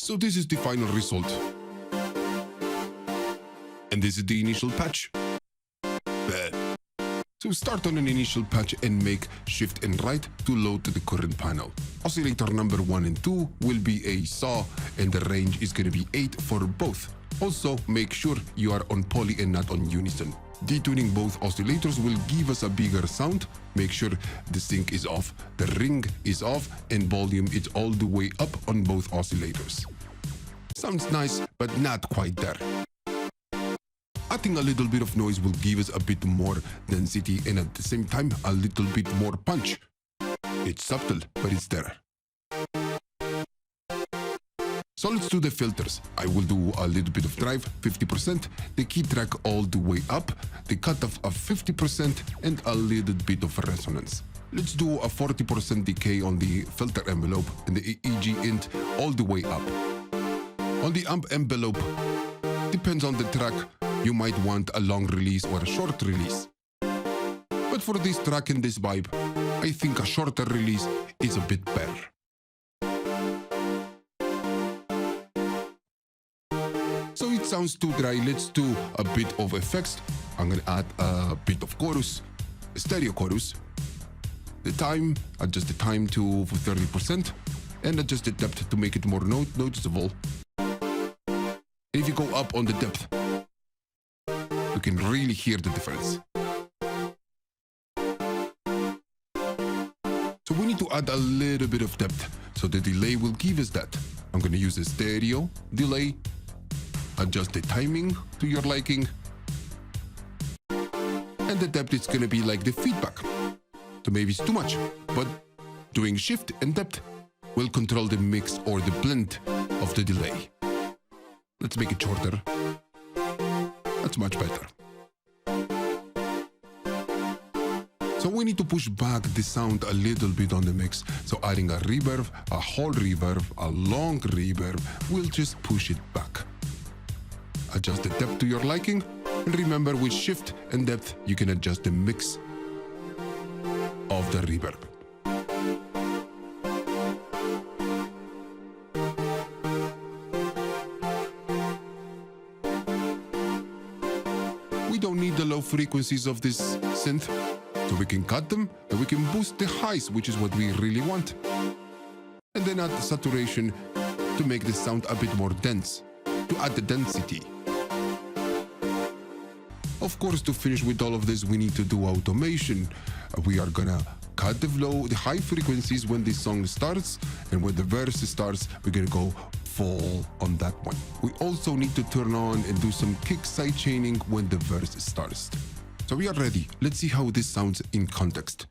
So this is the final result. And this is the initial patch. So start on an initial patch and make shift and right to load to the current panel. Oscillator number 1 and 2 will be a saw and the range is going to be 8 for both. Also make sure you are on poly and not on unison. Detuning both oscillators will give us a bigger sound. Make sure the sync is off, the ring is off, and volume is all the way up on both oscillators. Sounds nice, but not quite there. Adding a little bit of noise will give us a bit more density and at the same time a little bit more punch. It's subtle, but it's there. So let's do the filters. I will do a little bit of drive, 50%, the key track all the way up, the cutoff of 50%, and a little bit of resonance. Let's do a 40% decay on the filter envelope and the EEG int all the way up. On the amp envelope, depends on the track, you might want a long release or a short release. But for this track and this vibe, I think a shorter release is a bit better. So it sounds too dry, let's do a bit of effects. I'm gonna add a bit of chorus, a stereo chorus. The time, adjust the time to 30% and adjust the depth to make it more noticeable. If you go up on the depth, you can really hear the difference. So we need to add a little bit of depth, so the delay will give us that. I'm going to use a stereo delay, adjust the timing to your liking, and the depth is going to be like the feedback. So maybe it's too much, but doing shift and depth will control the mix or the blend of the delay. Let's make it shorter. That's much better. So we need to push back the sound a little bit on the mix. So adding a reverb, a whole reverb, a long reverb, we'll just push it back. Adjust the depth to your liking. And remember, with shift and depth, you can adjust the mix of the reverb. We don't need the low frequencies of this synth, so we can cut them and we can boost the highs, which is what we really want. And then add the saturation to make the sound a bit more dense, to add the density. Of course, to finish with all of this, we need to do automation. We are gonna cut the high frequencies when the song starts, and when the verse starts, we're gonna go full on that one. We also need to turn on and do some kick side chaining when the verse starts. So we are ready. Let's see how this sounds in context.